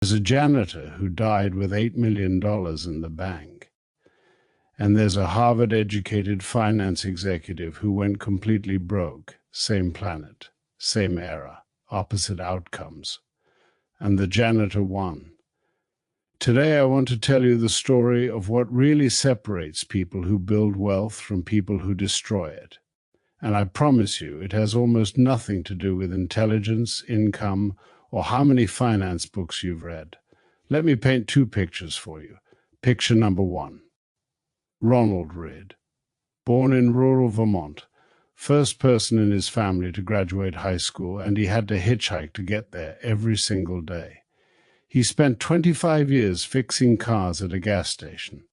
There's a janitor who died with $8 million in the bank. And there's a Harvard-educated finance executive who went completely broke. Same planet, same era, opposite outcomes. And the janitor won. Today I want to tell you the story of what really separates people who build wealth from people who destroy it. And I promise you, it has almost nothing to do with intelligence, income, or how many finance books you've read. Let me paint two pictures for you. Picture number one. Ronald Reed, born in rural Vermont, first person in his family to graduate high school, and he had to hitchhike to get there every single day. He spent 25 years fixing cars at a gas station,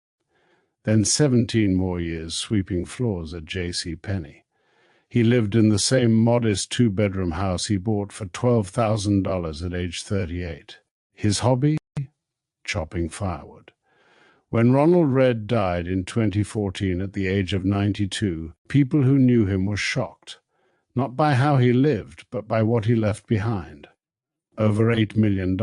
then 17 more years sweeping floors at J.C. Penney. He lived in the same modest two-bedroom house he bought for $12,000 at age 38. His hobby? Chopping firewood. When Ronald Reed died in 2014 at the age of 92, people who knew him were shocked, not by how he lived, but by what he left behind. Over $8 million.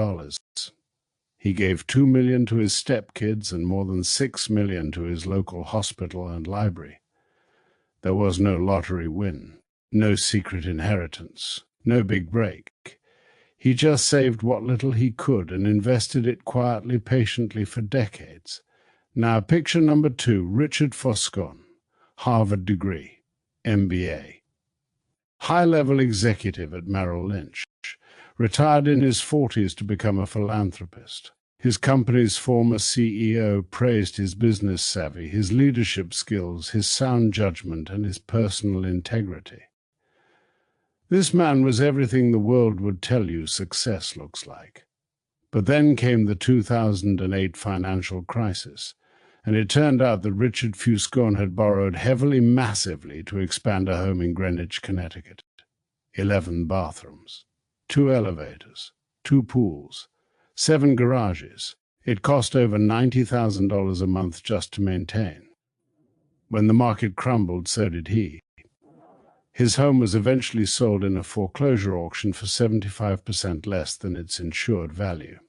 He gave $2 million to his stepkids and more than $6 million to his local hospital and library. There was no lottery win, no secret inheritance, no big break. He just saved what little he could and invested it quietly, patiently for decades. Now picture number two, Richard Foscon, Harvard degree, MBA. High-level executive at Merrill Lynch, retired in his 40s to become a philanthropist. His company's former CEO praised his business savvy, his leadership skills, his sound judgment, and his personal integrity. This man was everything the world would tell you success looks like. But then came the 2008 financial crisis, and it turned out that Richard Foscon had borrowed heavily, massively, to expand a home in Greenwich, Connecticut. 11 bathrooms, 2 elevators, 2 pools, 7 garages. It cost over $90,000 a month just to maintain. When the market crumbled, so did he. His home was eventually sold in a foreclosure auction for 75% less than its insured value.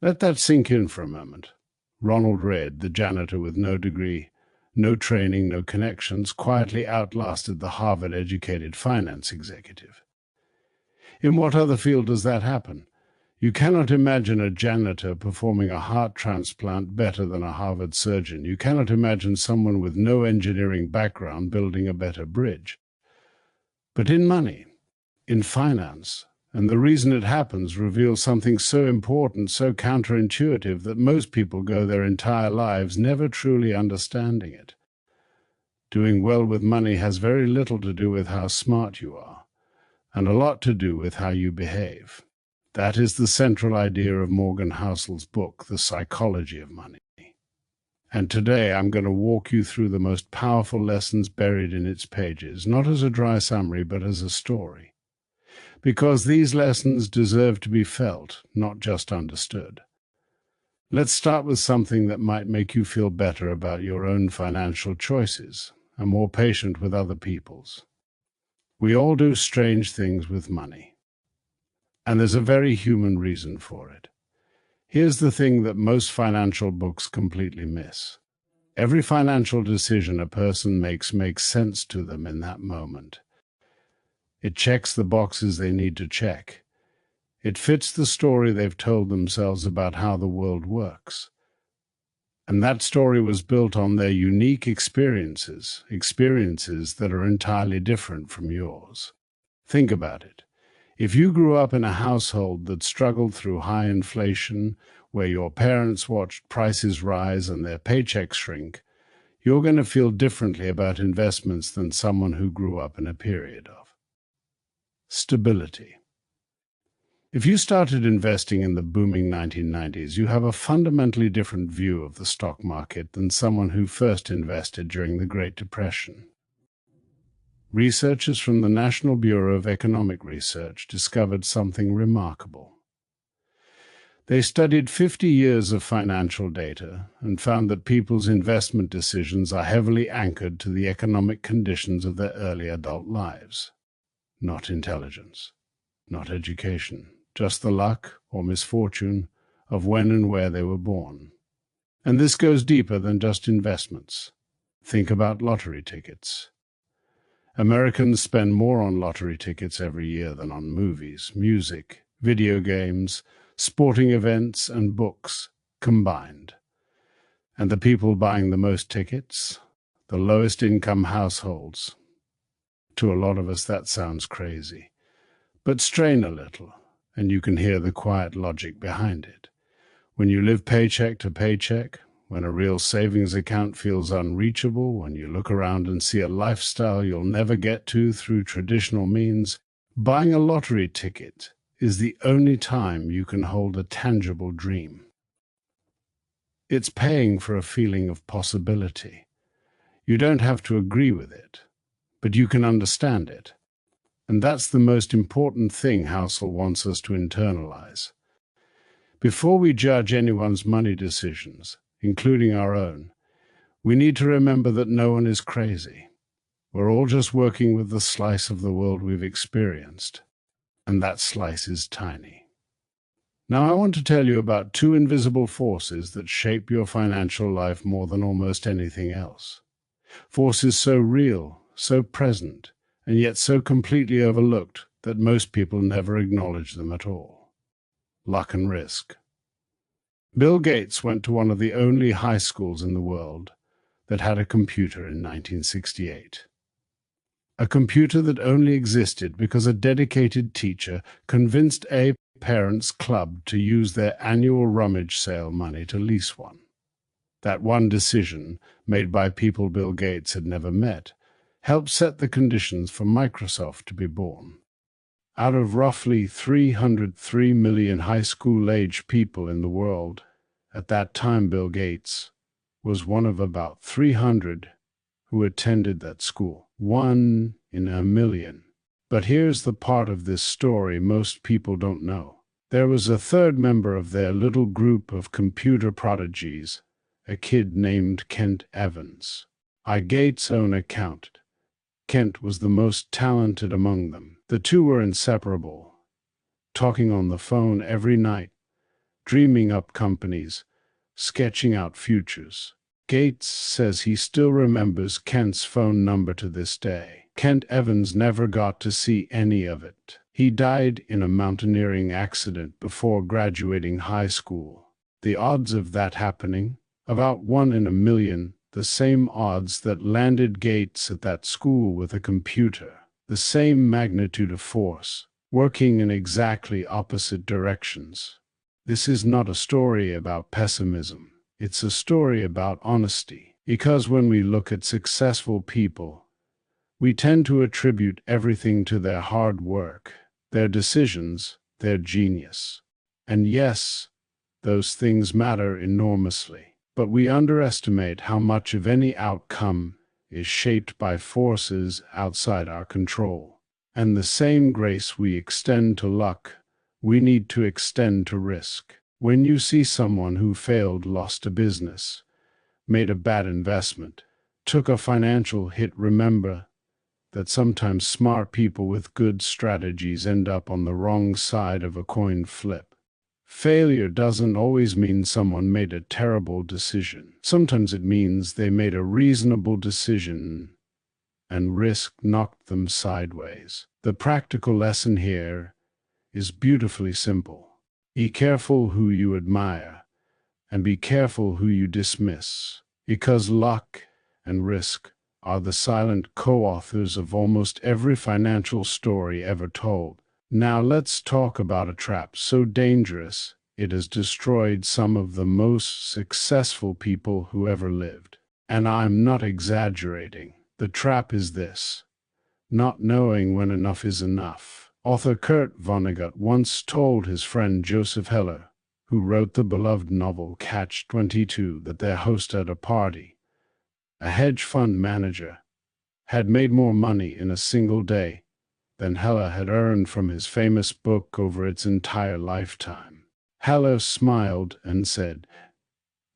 Let that sink in for a moment. Ronald Reed, the janitor with no degree, no training, no connections, quietly outlasted the Harvard-educated finance executive. In what other field does that happen? You cannot imagine a janitor performing a heart transplant better than a Harvard surgeon. You cannot imagine someone with no engineering background building a better bridge. But in money, in finance, and the reason it happens reveals something so important, so counterintuitive, that most people go their entire lives never truly understanding it. Doing well with money has very little to do with how smart you are, and a lot to do with how you behave. That is the central idea of Morgan Housel's book, The Psychology of Money. And today I'm going to walk you through the most powerful lessons buried in its pages, not as a dry summary, but as a story. Because these lessons deserve to be felt, not just understood. Let's start with something that might make you feel better about your own financial choices and more patient with other people's. We all do strange things with money, and there's a very human reason for it. Here's the thing that most financial books completely miss. Every financial decision a person makes sense to them in that moment. It checks the boxes they need to check. It fits the story they've told themselves about how the world works. And that story was built on their unique experiences that are entirely different from yours. Think about it. If you grew up in a household that struggled through high inflation, where your parents watched prices rise and their paychecks shrink, you're going to feel differently about investments than someone who grew up in a period of stability. If you started investing in the booming 1990s, you have a fundamentally different view of the stock market than someone who first invested during the Great Depression. Researchers from the National Bureau of Economic Research discovered something remarkable. They studied 50 years of financial data and found that people's investment decisions are heavily anchored to the economic conditions of their early adult lives. Not intelligence, not education, just the luck or misfortune of when and where they were born. And this goes deeper than just investments. Think about lottery tickets. Americans spend more on lottery tickets every year than on movies, music, video games, sporting events, and books combined. And the people buying the most tickets? The lowest income households. To a lot of us, that sounds crazy. But strain a little, and you can hear the quiet logic behind it. When you live paycheck to paycheck, when a real savings account feels unreachable, when you look around and see a lifestyle you'll never get to through traditional means, buying a lottery ticket is the only time you can hold a tangible dream. It's paying for a feeling of possibility. You don't have to agree with it, but you can understand it. And that's the most important thing Housel wants us to internalize. Before we judge anyone's money decisions, including our own, we need to remember that no one is crazy. We're all just working with the slice of the world we've experienced, and that slice is tiny. Now I want to tell you about two invisible forces that shape your financial life more than almost anything else. Forces so real, so present, and yet so completely overlooked that most people never acknowledge them at all. Luck and risk. Bill Gates went to one of the only high schools in the world that had a computer in 1968. A computer that only existed because a dedicated teacher convinced a parents' club to use their annual rummage sale money to lease one. That one decision, made by people Bill Gates had never met, helped set the conditions for Microsoft to be born. Out of roughly 303 million high school-age people in the world, at that time Bill Gates was one of about 300 who attended that school. 1 in a million. But here's the part of this story most people don't know. There was a third member of their little group of computer prodigies, a kid named Kent Evans. By Gates' own account, Kent was the most talented among them. The two were inseparable, talking on the phone every night, dreaming up companies, sketching out futures. Gates says he still remembers Kent's phone number to this day. Kent Evans never got to see any of it. He died in a mountaineering accident before graduating high school. The odds of that happening? About 1 in a million, the same odds that landed Gates at that school with a computer. The same magnitude of force, working in exactly opposite directions. This is not a story about pessimism. It's a story about honesty. Because when we look at successful people, we tend to attribute everything to their hard work, their decisions, their genius. And yes, those things matter enormously. But we underestimate how much of any outcome is shaped by forces outside our control. And the same grace we extend to luck, we need to extend to risk. When you see someone who failed, lost a business, made a bad investment, took a financial hit, remember that sometimes smart people with good strategies end up on the wrong side of a coin flip. Failure doesn't always mean someone made a terrible decision. Sometimes it means they made a reasonable decision and risk knocked them sideways. The practical lesson here is beautifully simple. Be careful who you admire, and be careful who you dismiss, because luck and risk are the silent co-authors of almost every financial story ever told. Now let's talk about a trap so dangerous it has destroyed some of the most successful people who ever lived. And I'm not exaggerating. The trap is this: not knowing when enough is enough. Author Kurt Vonnegut once told his friend Joseph Heller, who wrote the beloved novel Catch-22, that their host at a party, a hedge fund manager, had made more money in a single day than Heller had earned from his famous book over its entire lifetime. Heller smiled and said,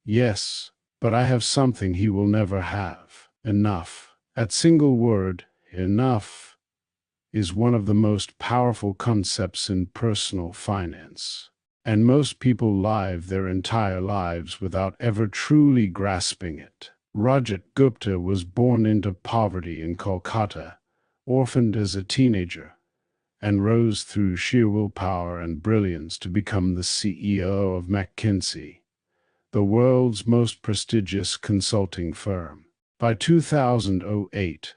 "Yes, but I have something he will never have. Enough." That single word, enough, is one of the most powerful concepts in personal finance. And most people live their entire lives without ever truly grasping it. Rajat Gupta was born into poverty in Kolkata, orphaned as a teenager, and rose through sheer willpower and brilliance to become the CEO of McKinsey, the world's most prestigious consulting firm. By 2008,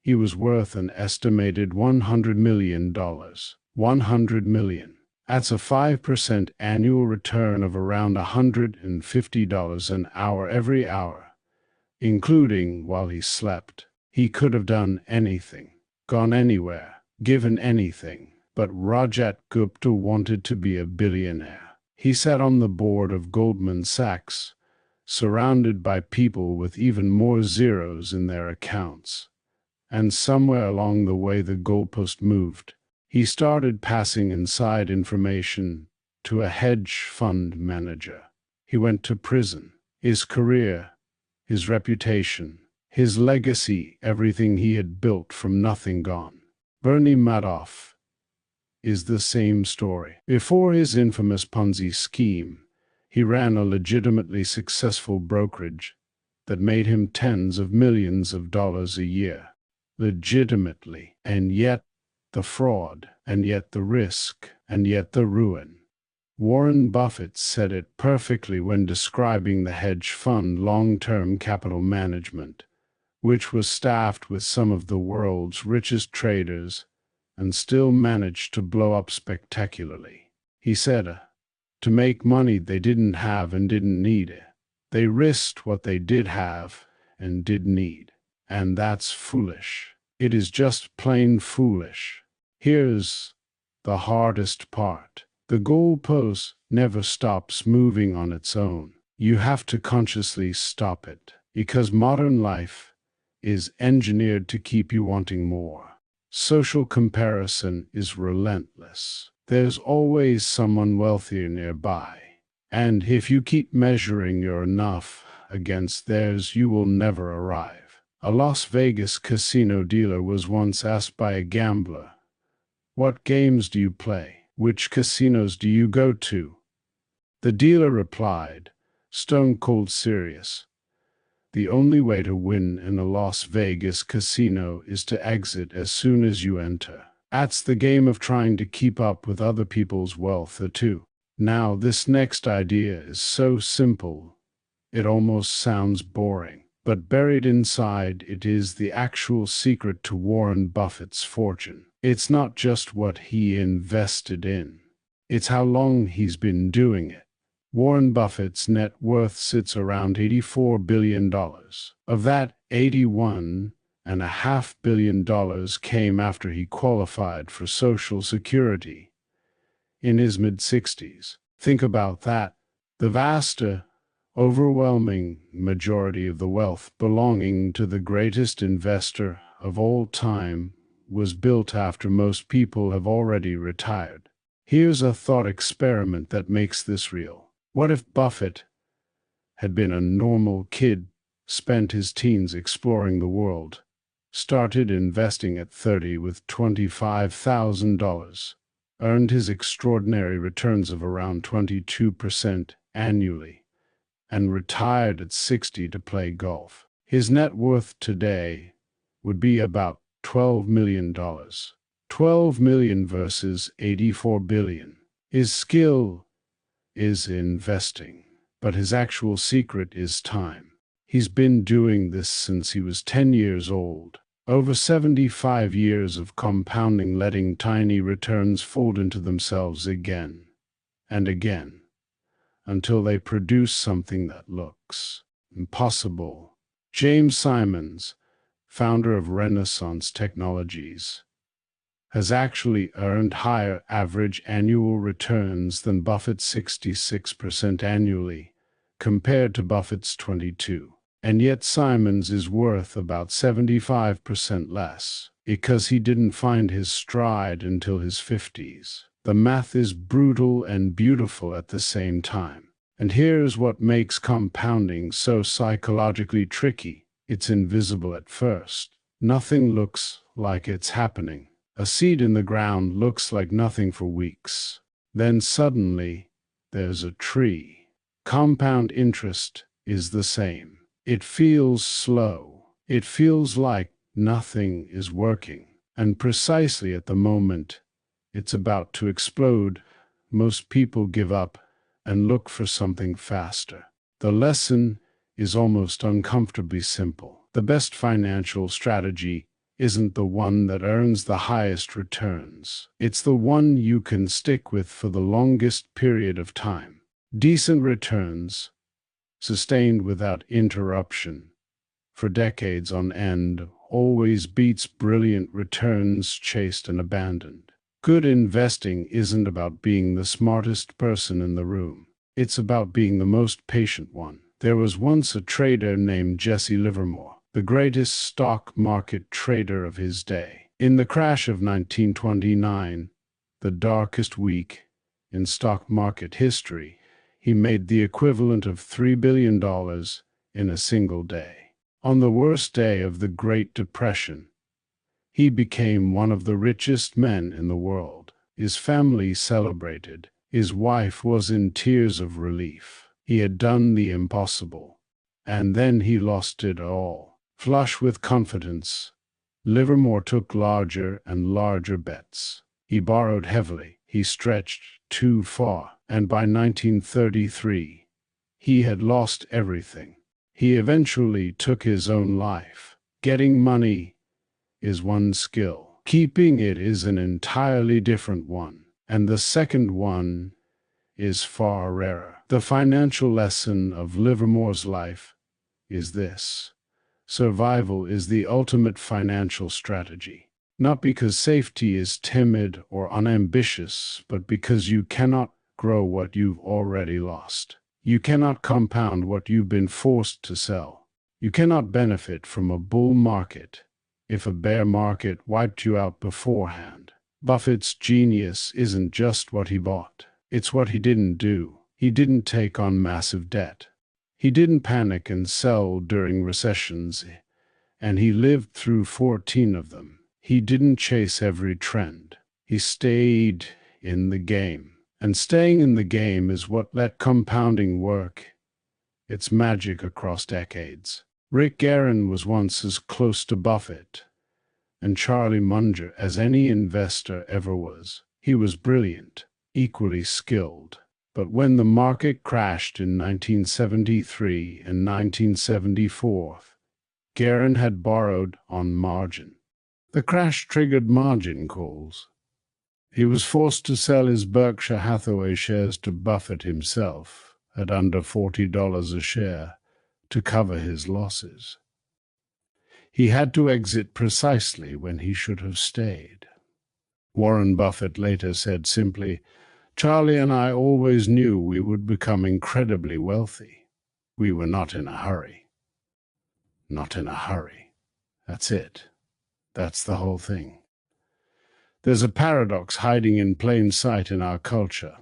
he was worth an estimated $100 million. $100 million. That's a 5% annual return of around $150 an hour every hour, including while he slept. He could have done anything, gone anywhere, given anything, but Rajat Gupta wanted to be a billionaire. He sat on the board of Goldman Sachs, surrounded by people with even more zeros in their accounts. And somewhere along the way the goalpost moved. He started passing inside information to a hedge fund manager. He went to prison. His career, his reputation, his legacy, everything he had built from nothing gone. Bernie Madoff is the same story. Before his infamous Ponzi scheme, he ran a legitimately successful brokerage that made him tens of millions of dollars a year. Legitimately, and yet the fraud, and yet the risk, and yet the ruin. Warren Buffett said it perfectly when describing the hedge fund long-term capital management, which was staffed with some of the world's richest traders and still managed to blow up spectacularly. He said, to make money they didn't have and didn't need it. They risked what they did have and did need. And that's foolish. It is just plain foolish. Here's the hardest part. The goalpost never stops moving on its own. You have to consciously stop it, because modern life is engineered to keep you wanting more. Social comparison is relentless. There's always someone wealthier nearby. And if you keep measuring your enough against theirs, you will never arrive. A Las Vegas casino dealer was once asked by a gambler, "What games do you play? Which casinos do you go to?" The dealer replied, stone cold serious, "The only way to win in a Las Vegas casino is to exit as soon as you enter. That's the game of trying to keep up with other people's wealth too." Now, this next idea is so simple, it almost sounds boring. But buried inside it is the actual secret to Warren Buffett's fortune. It's not just what he invested in. It's how long he's been doing it. Warren Buffett's net worth sits around $84 billion. Of that, $81.5 billion came after he qualified for Social Security in his mid-60s. Think about that. The vast, overwhelming majority of the wealth belonging to the greatest investor of all time was built after most people have already retired. Here's a thought experiment that makes this real. What if Buffett had been a normal kid, spent his teens exploring the world, started investing at 30 with $25,000, earned his extraordinary returns of around 22% annually, and retired at 60 to play golf? His net worth today would be about $12 million. $12 million versus $84 billion. His skill is investing, but his actual secret is time. He's been doing this since he was 10 years old. Over 75 years of compounding, letting tiny returns fold into themselves again and again, until they produce something that looks impossible. James Simons, founder of Renaissance Technologies, has actually earned higher average annual returns than Buffett's 66% annually, compared to Buffett's 22%. And yet Simons is worth about 75% less, because he didn't find his stride until his 50s. The math is brutal and beautiful at the same time. And here's what makes compounding so psychologically tricky. It's invisible at first. Nothing looks like it's happening. A seed in the ground looks like nothing for weeks. Then suddenly, there's a tree. Compound interest is the same. It feels slow. It feels like nothing is working. And precisely at the moment it's about to explode, most people give up and look for something faster. The lesson is almost uncomfortably simple. The best financial strategy isn't the one that earns the highest returns. It's the one you can stick with for the longest period of time. Decent returns, sustained without interruption, for decades on end, always beats brilliant returns chased and abandoned. Good investing isn't about being the smartest person in the room. It's about being the most patient one. There was once a trader named Jesse Livermore, the greatest stock market trader of his day. In the crash of 1929, the darkest week in stock market history, he made the equivalent of $3 billion in a single day. On the worst day of the Great Depression, he became one of the richest men in the world. His family celebrated. His wife was in tears of relief. He had done the impossible. And then he lost it all. Flush with confidence, Livermore took larger and larger bets. He borrowed heavily. He stretched too far. And by 1933, he had lost everything. He eventually took his own life. Getting money is one skill. Keeping it is an entirely different one. And the second one is far rarer. The financial lesson of Livermore's life is this: survival is the ultimate financial strategy. Not because safety is timid or unambitious, but because you cannot grow what you've already lost. You cannot compound what you've been forced to sell. You cannot benefit from a bull market if a bear market wiped you out beforehand. Buffett's genius isn't just what he bought. It's what he didn't do. He didn't take on massive debt. He didn't panic and sell during recessions, and he lived through 14 of them. He didn't chase every trend. He stayed in the game. And staying in the game is what let compounding work its magic across decades. Rick Guerin was once as close to Buffett and Charlie Munger as any investor ever was. He was brilliant, equally skilled. But when the market crashed in 1973 and 1974, Guerin had borrowed on margin. The crash triggered margin calls. He was forced to sell his Berkshire Hathaway shares to Buffett himself at under $40 a share to cover his losses. He had to exit precisely when he should have stayed. Warren Buffett later said simply, "Charlie and I always knew we would become incredibly wealthy. We were not in a hurry." Not in a hurry. That's it. That's the whole thing. There's a paradox hiding in plain sight in our culture,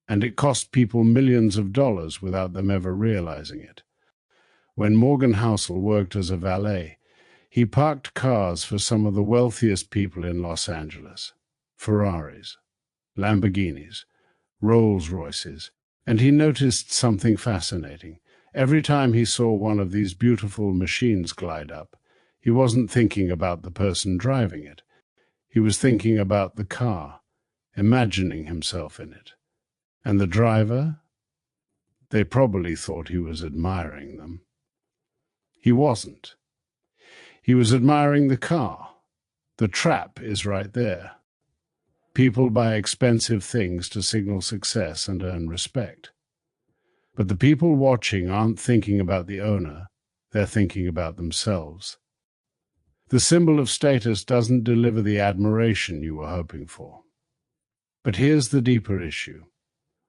and it cost people millions of dollars without them ever realizing it. When Morgan Housel worked as a valet, he parked cars for some of the wealthiest people in Los Angeles. Ferraris, Lamborghinis, Rolls-Royces, and he noticed something fascinating. Every time he saw one of these beautiful machines glide up, he wasn't thinking about the person driving it. He was thinking about the car, imagining himself in it. And the driver? They probably thought he was admiring them. He wasn't. He was admiring the car. The trap is right there. People buy expensive things to signal success and earn respect. But the people watching aren't thinking about the owner, they're thinking about themselves. The symbol of status doesn't deliver the admiration you were hoping for. But here's the deeper issue.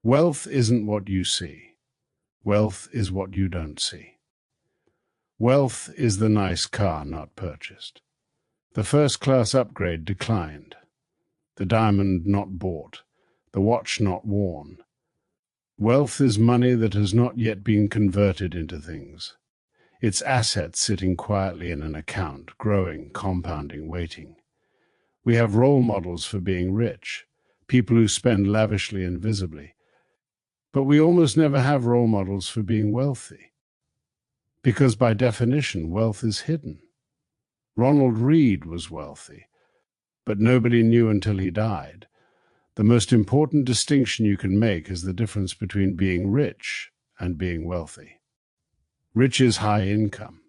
Wealth isn't what you see. Wealth is what you don't see. Wealth is the nice car not purchased, the first-class upgrade declined, the diamond not bought, the watch not worn. Wealth is money that has not yet been converted into things. It's assets sitting quietly in an account, growing, compounding, waiting. We have role models for being rich, people who spend lavishly and visibly. But we almost never have role models for being wealthy, because by definition, wealth is hidden. Ronald Reed was wealthy, but nobody knew until he died. The most important distinction you can make is the difference between being rich and being wealthy. Rich is high income.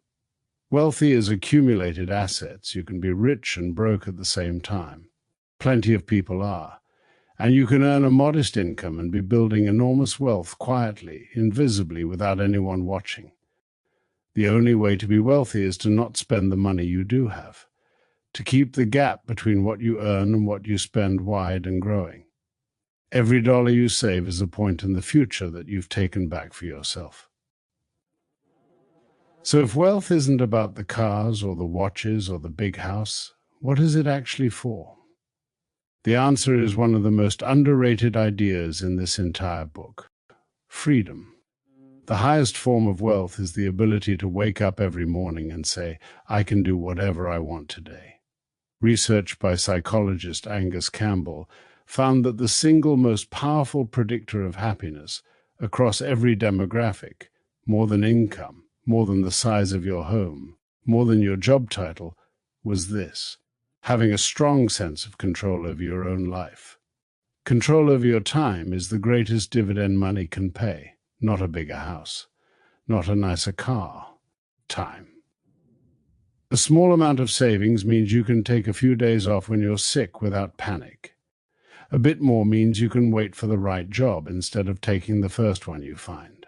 Wealthy is accumulated assets. You can be rich and broke at the same time. Plenty of people are. And you can earn a modest income and be building enormous wealth quietly, invisibly, without anyone watching. The only way to be wealthy is to not spend the money you do have, to keep the gap between what you earn and what you spend wide and growing. Every dollar you save is a point in the future that you've taken back for yourself. So if wealth isn't about the cars or the watches or the big house, what is it actually for? The answer is one of the most underrated ideas in this entire book: freedom. The highest form of wealth is the ability to wake up every morning and say, I can do whatever I want today. Research by psychologist Angus Campbell found that the single most powerful predictor of happiness across every demographic, more than income, more than the size of your home, more than your job title, was this: having a strong sense of control over your own life. Control over your time is the greatest dividend money can pay, not a bigger house, not a nicer car. Time. A small amount of savings means you can take a few days off when you're sick without panic. A bit more means you can wait for the right job instead of taking the first one you find.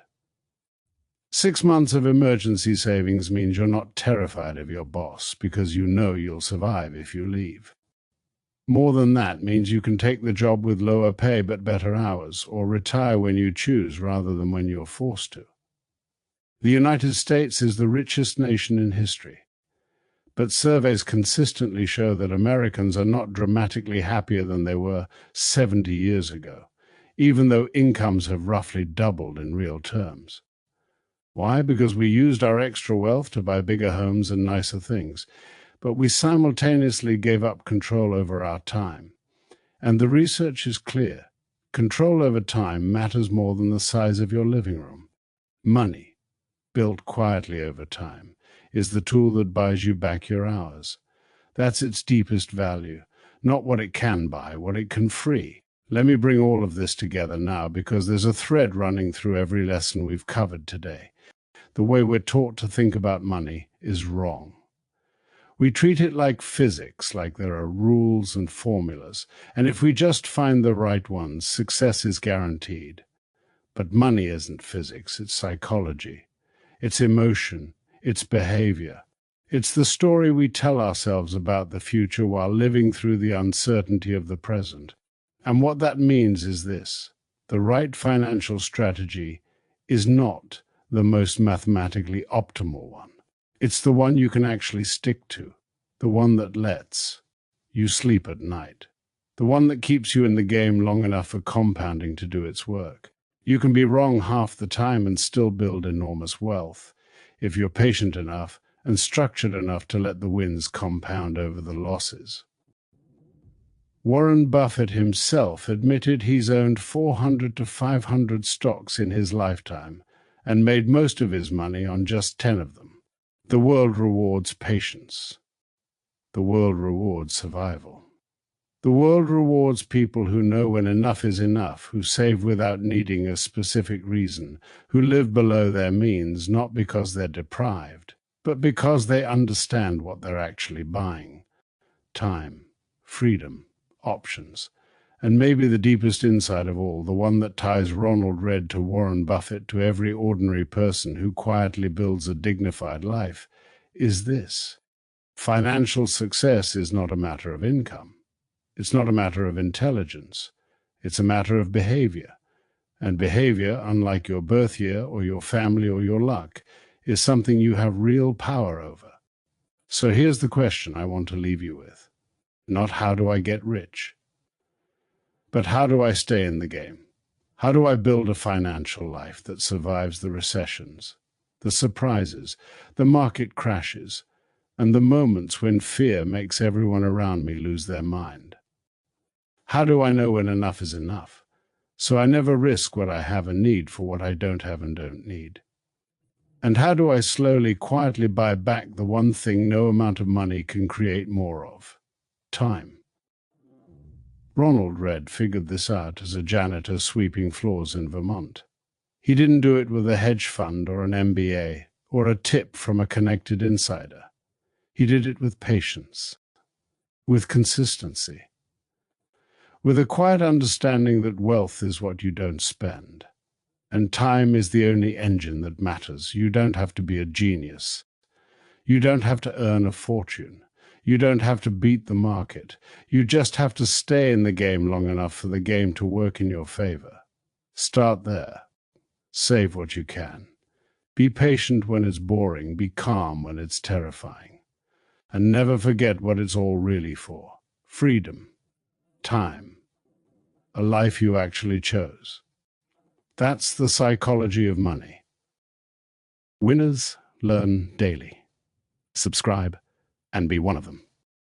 6 months of emergency savings means you're not terrified of your boss because you know you'll survive if you leave. More than that means you can take the job with lower pay but better hours, or retire when you choose rather than when you're forced to. The United States is the richest nation in history, but surveys consistently show that Americans are not dramatically happier than they were 70 years ago, even though incomes have roughly doubled in real terms. Why? Because we used our extra wealth to buy bigger homes and nicer things, but we simultaneously gave up control over our time. And the research is clear. Control over time matters more than the size of your living room. Money, built quietly over time, is the tool that buys you back your hours. That's its deepest value, not what it can buy, what it can free. Let me bring all of this together now, because there's a thread running through every lesson we've covered today. The way we're taught to think about money is wrong. We treat it like physics, like there are rules and formulas, and if we just find the right ones, success is guaranteed. But money isn't physics, it's psychology. It's emotion, it's behavior. It's the story we tell ourselves about the future while living through the uncertainty of the present. And what that means is this: the right financial strategy is not the most mathematically optimal one. It's the one you can actually stick to, the one that lets you sleep at night, the one that keeps you in the game long enough for compounding to do its work. You can be wrong half the time and still build enormous wealth, if you're patient enough and structured enough to let the wins compound over the losses. Warren Buffett himself admitted he's owned 400 to 500 stocks in his lifetime and made most of his money on just 10 of them. The world rewards patience. The world rewards survival. The world rewards people who know when enough is enough, who save without needing a specific reason, who live below their means not because they're deprived, but because they understand what they're actually buying: time, freedom, options. And maybe the deepest insight of all, the one that ties Ronald Read to Warren Buffett to every ordinary person who quietly builds a dignified life, is this: financial success is not a matter of income. It's not a matter of intelligence. It's a matter of behavior. And behavior, unlike your birth year or your family or your luck, is something you have real power over. So here's the question I want to leave you with. Not how do I get rich, but how do I stay in the game? How do I build a financial life that survives the recessions, the surprises, the market crashes, and the moments when fear makes everyone around me lose their mind. How do I know when enough is enough? So I never risk what I have and need for what I don't have and don't need. And how do I slowly, quietly buy back the one thing no amount of money can create more of? Time. Ronald Red figured this out as a janitor sweeping floors in Vermont. He didn't do it with a hedge fund or an MBA or a tip from a connected insider. He did it with patience, with consistency, with a quiet understanding that wealth is what you don't spend. And time is the only engine that matters. You don't have to be a genius. You don't have to earn a fortune. You don't have to beat the market. You just have to stay in the game long enough for the game to work in your favor. Start there. Save what you can. Be patient when it's boring. Be calm when it's terrifying. And never forget what it's all really for. Freedom. Time. A life you actually chose. That's the psychology of money. Winners learn daily. Subscribe and be one of them.